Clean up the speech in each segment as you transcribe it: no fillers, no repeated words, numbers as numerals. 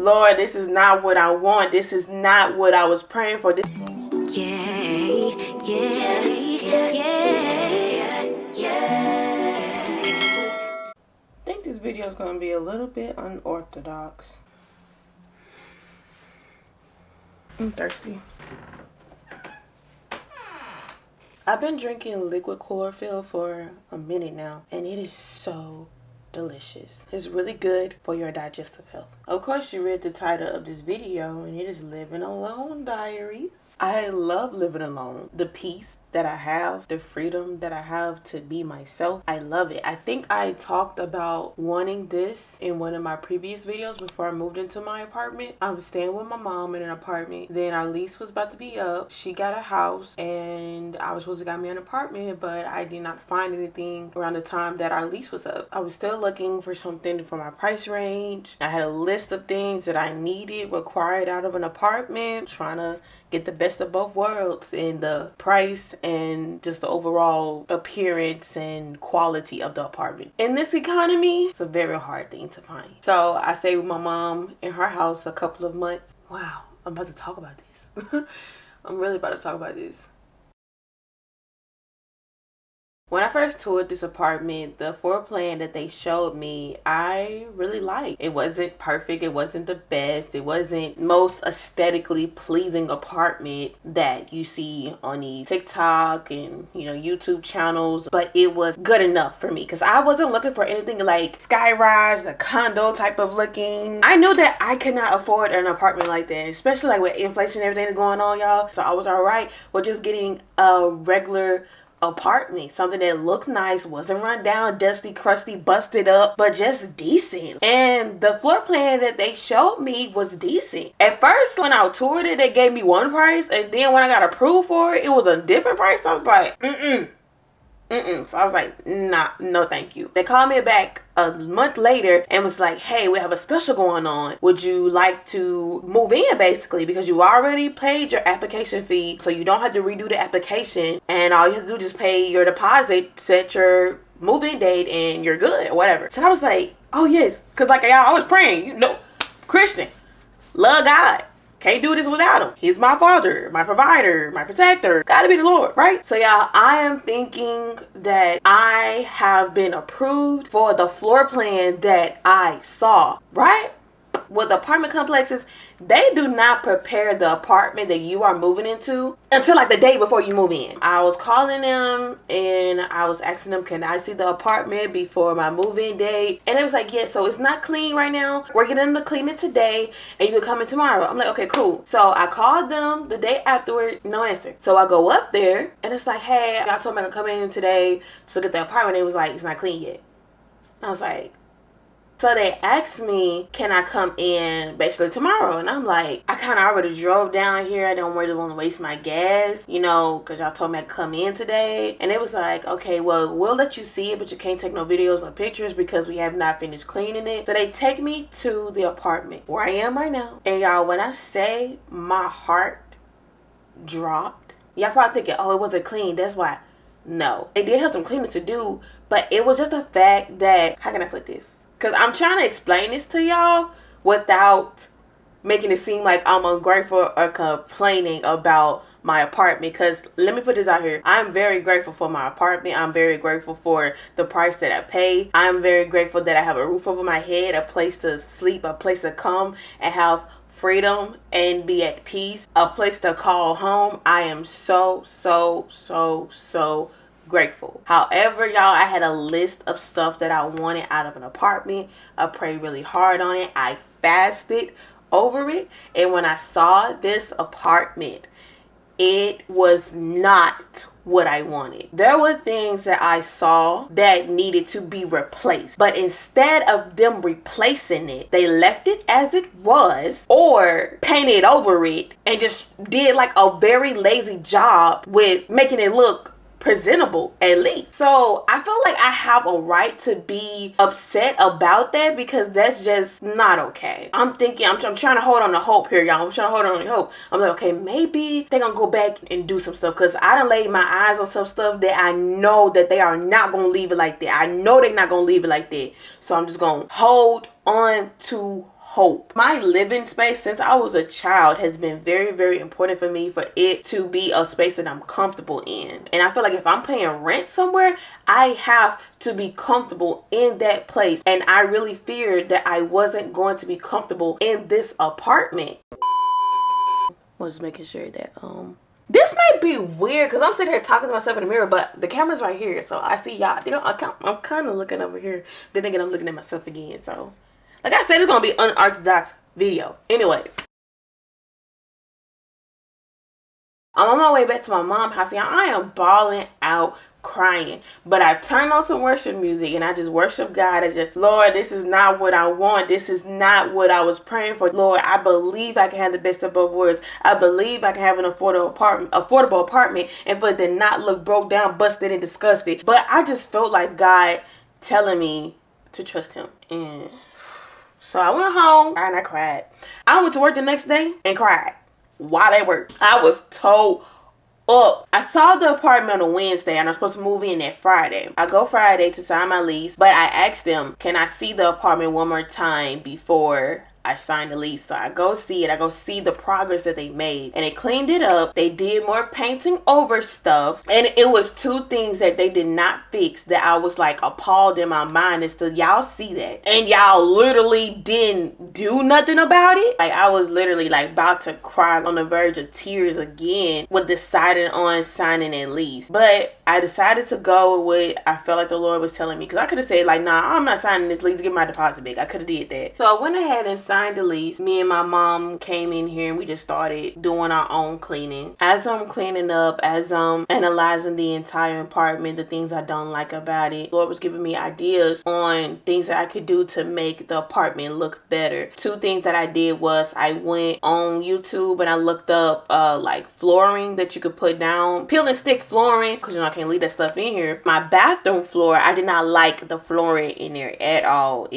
Lord, this is not what I want. This is not what I was praying for. This. I think this video is going to be a little bit unorthodox. I'm thirsty. I've been drinking liquid chlorophyll for a minute now, and it is so delicious. It's really good for your digestive health. Of course, you read the title of this video, and it is Living Alone Diaries. I love living alone. The peace that I have, the freedom that I have to be myself, I love it. I think I talked about wanting this in one of my previous videos before I moved into my apartment. I was staying with my mom in an apartment. Then our lease was about to be up. She got a house and I was supposed to get me an apartment, but I did not find anything around the time that our lease was up. I was still looking for something for my price range. I had a list of things that I needed, required out of an apartment, trying to get the best of both worlds in the price and just the overall appearance and quality of the apartment. In this economy, it's a very hard thing to find. So I stayed with my mom in her house a couple of months. Wow, I'm about to talk about this. I'm really about to talk about this. When I first toured this apartment, the floor plan that they showed me, I really liked. It wasn't perfect. It wasn't the best. It wasn't most aesthetically pleasing apartment that you see on the TikTok and, YouTube channels. But it was good enough for me because I wasn't looking for anything like skyrise, the condo type of looking. I knew that I could not afford an apartment like that, especially like with inflation and everything that's going on, y'all. So I was all right with just getting a regular apartment, something that looked nice, wasn't run down, dusty, crusty, busted up, but just decent. And the floor plan that they showed me was decent. At first, when I toured it, they gave me one price, and then when I got approved for it, it was a different price. I was like, So I was like, nah, no thank you. They called me back a month later and was like, hey, we have a special going on. Would you like to move in, basically, because you already paid your application fee, so you don't have to redo the application, and all you have to do is just pay your deposit, set your move-in date, and you're good, or whatever. So I was like, oh yes, because like y'all, I was praying, Christian, love God. Can't do this without him. He's my father, my provider, my protector. Gotta be the Lord, right? So y'all, I am thinking that I have been approved for the floor plan that I saw, right? With apartment complexes, they do not prepare the apartment that you are moving into until like the day before you move in. I was calling them and I was asking them, can I see the apartment before my move-in date? And it was like, yeah, so it's not clean right now. We're getting them to clean it today and you can come in tomorrow. I'm like, okay, cool. So I called them the day afterward, no answer. So I go up there and it's like, hey, y'all told me I could come in today to look at the apartment. It was like, it's not clean yet. And I was like, so they asked me, can I come in basically tomorrow? And I'm like, I kind of already drove down here. I don't really want to waste my gas, because y'all told me I could come in today. And it was like, okay, well, we'll let you see it, but you can't take no videos or pictures because we have not finished cleaning it. So they take me to the apartment where I am right now. And y'all, when I say my heart dropped, y'all probably thinking, oh, it wasn't clean, that's why. No, they did have some cleaning to do, but it was just the fact that, how can I put this? Because I'm trying to explain this to y'all without making it seem like I'm ungrateful or complaining about my apartment. Because let me put this out here. I'm very grateful for my apartment. I'm very grateful for the price that I pay. I'm very grateful that I have a roof over my head, a place to sleep, a place to come and have freedom and be at peace, a place to call home. I am so grateful. However, y'all, I had a list of stuff that I wanted out of an apartment. I prayed really hard on it. I fasted over it. And when I saw this apartment, it was not what I wanted. There were things that I saw that needed to be replaced, but instead of them replacing it, they left it as it was or painted over it and just did like a very lazy job with making it look presentable, at least. So I feel like I have a right to be upset about that because that's just not okay. I'm thinking, I'm trying to hold on to hope here, y'all. I'm trying to hold on to hope. I'm like, okay, maybe they're gonna go back and do some stuff because I done laid my eyes on some stuff that I know that they are not gonna leave it like that. I know they're not gonna leave it like that. So I'm just gonna hold on to hope. My living space since I was a child has been very, very important for me, for it to be a space that I'm comfortable in. And I feel like if I'm paying rent somewhere, I have to be comfortable in that place. And I really feared that I wasn't going to be comfortable in this apartment. Was making sure that this might be weird because I'm sitting here talking to myself in the mirror, but the camera's right here, so I see y'all. I'm kind of looking over here, then again I'm looking at myself again. So like I said, it's gonna be an unorthodox video. Anyways, I'm on my way back to my mom's house. Y'all, I am bawling out, crying, but I turned on some worship music and I just worship God. I just, Lord, this is not what I want. This is not what I was praying for. Lord, I believe I can have the best of both worlds. I believe I can have an affordable apartment and for it to not look broke down, busted, and disgusted. But I just felt like God telling me to trust him. And so I went home and I cried. I went to work the next day and cried while at work. I was told up. I saw the apartment on a Wednesday and I'm supposed to move in that Friday. I go Friday to sign my lease, but I asked them, can I see the apartment one more time before I signed the lease? So I go see it. I go see the progress that they made, and they cleaned it up. They did more painting over stuff, and it was two things that they did not fix that I was like appalled in my mind as to, y'all see that and y'all literally didn't do nothing about it. Like I was literally like about to cry, on the verge of tears again with deciding on signing that lease. But I decided to go with what I felt like the Lord was telling me, because I could have said like, nah, I'm not signing this lease, give my deposit back. I could have did that. So I went ahead and signed the lease. Me and my mom came in here and we just started doing our own cleaning. As I'm cleaning up, as I'm analyzing the entire apartment, the things I don't like about it, the Lord was giving me ideas on things that I could do to make the apartment look better. Two things that I did was I went on YouTube and I looked up like flooring that you could put down, peel and stick flooring, because you know I can't leave that stuff in here. My bathroom floor, I did not like the flooring in there at all.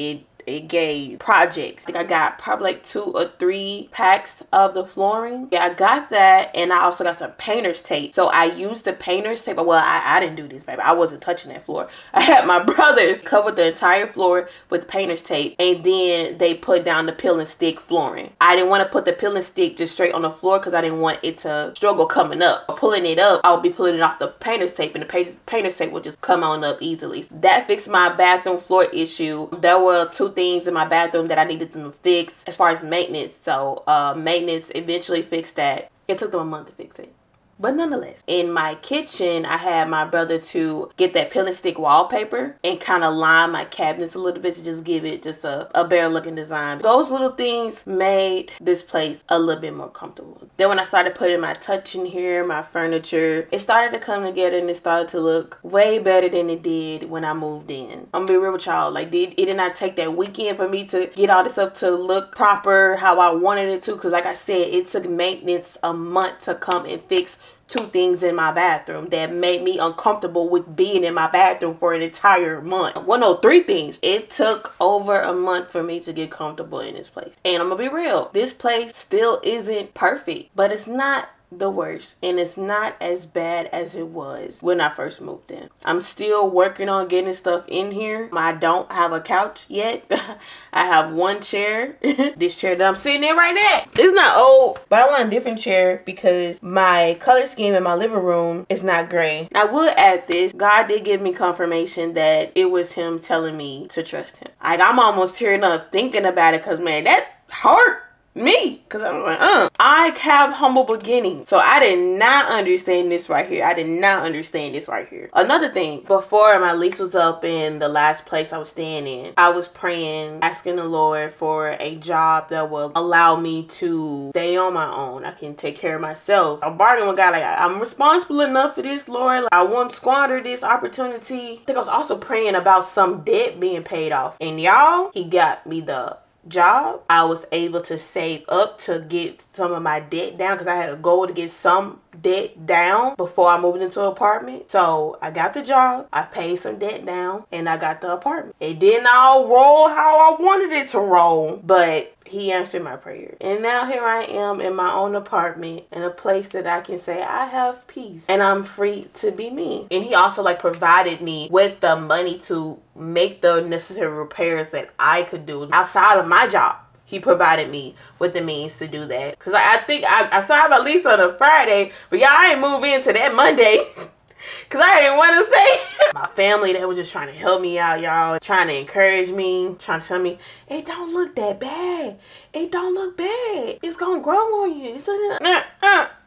It gave projects. I think I got probably like 2 or 3 packs of the flooring. Yeah, I got that, and I also got some painter's tape. So I used the painter's tape. Well, I didn't do this, baby. I wasn't touching that floor. I had my brothers cover the entire floor with painter's tape, and then they put down the peel and stick flooring. I didn't want to put the peel and stick just straight on the floor because I didn't want it to struggle coming up. Pulling it up, I would be pulling it off the painter's tape, and the painter's tape would just come on up easily. That fixed my bathroom floor issue. There were 2 things in my bathroom that I needed them to fix as far as maintenance. So maintenance eventually fixed that. It took them a month to fix it. But nonetheless, in my kitchen, I had my brother to get that peel and stick wallpaper and kind of line my cabinets a little bit to just give it just a better looking design. Those little things made this place a little bit more comfortable. Then when I started putting my touch in here, my furniture, it started to come together and it started to look way better than it did when I moved in. I'm gonna be real with y'all. Like, it did not take that weekend for me to get all this stuff to look proper how I wanted it to. Because like I said, it took maintenance a month to come and fix 2 things in my bathroom that made me uncomfortable with being in my bathroom for an entire month. Well, no, 3 things. It took over a month for me to get comfortable in this place. And I'm gonna be real, this place still isn't perfect, but it's not the worst, and it's not as bad as it was when I first moved in. I'm still working on getting stuff in here. I don't have a couch yet. I have 1 chair. This chair that I'm sitting in right now, it's not old, but I want a different chair because my color scheme in my living room is not gray. I will add this, God did give me confirmation that it was him telling me to trust him. Like, I'm almost tearing up thinking about it because, man, that hurt me, because I'm like, I have humble beginnings. So I did not understand this right here. I did not understand this right here. Another thing, before my lease was up in the last place I was staying in, I was praying, asking the Lord for a job that will allow me to stay on my own. I can take care of myself. I'm bargaining with God, like, I'm responsible enough for this, Lord. Like, I won't squander this opportunity. I think I was also praying about some debt being paid off. And y'all, he got me the job. I was able to save up to get some of my debt down because I had a goal to get some debt down before I moved into an apartment. So I got the job, I paid some debt down, and I got the apartment. It didn't all roll how I wanted it to roll, but he answered my prayer. And now here I am in my own apartment, in a place that I can say I have peace and I'm free to be me. And he also like provided me with the money to make the necessary repairs that I could do outside of my job. he provided me with the means to do that. Because I think I signed my lease on a Friday, but y'all, I ain't move into that Monday. Because I didn't want to say. My family, they was just trying to help me out, y'all. Trying to encourage me. Trying to tell me, it don't look that bad. It don't look bad. It's going to grow on you.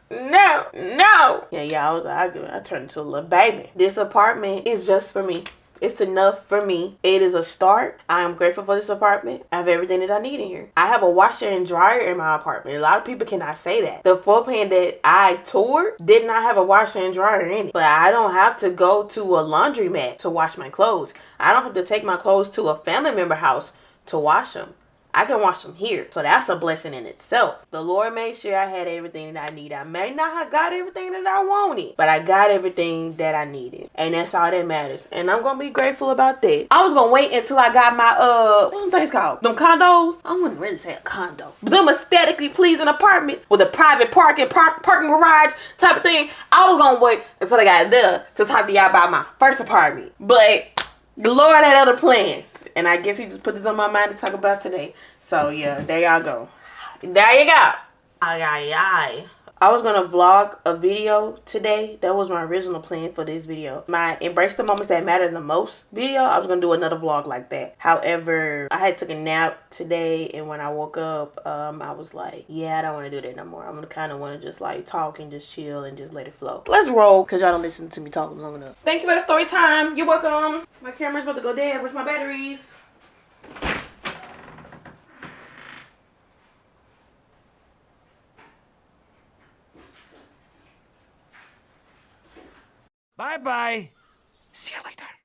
No. Yeah, y'all, I turned into a little baby. This apartment is just for me. It's enough for me. It is a start. I am grateful for this apartment. I have everything that I need in here. I have a washer and dryer in my apartment. A lot of people cannot say that. The floor plan that I toured did not have a washer and dryer in it. But I don't have to go to a laundromat to wash my clothes. I don't have to take my clothes to a family member house to wash them. I can wash them here. So that's a blessing in itself. The Lord made sure I had everything that I need. I may not have got everything that I wanted, but I got everything that I needed. And that's all that matters. And I'm going to be grateful about that. I was going to wait until I got my, what them things called? Them condos? I wouldn't really say a condo. But them aesthetically pleasing apartments with a private parking garage type of thing. I was going to wait until I got there to talk to y'all about my first apartment. But the Lord had other plans. And I guess he just put this on my mind to talk about today. So, yeah, there y'all go. There you go. I was going to vlog a video today. That was my original plan for this video. My Embrace the Moments That Matter the Most video. I was going to do another vlog like that. However, I had took a nap today. And when I woke up, I was like, yeah, I don't want to do that no more. I'm going to kind of want to just like talk and just chill and just let it flow. Let's roll because y'all don't listen to me talking long enough. Thank you for the story time. You're welcome. My camera's about to go dead. Where's my batteries? Bye-bye. See you later.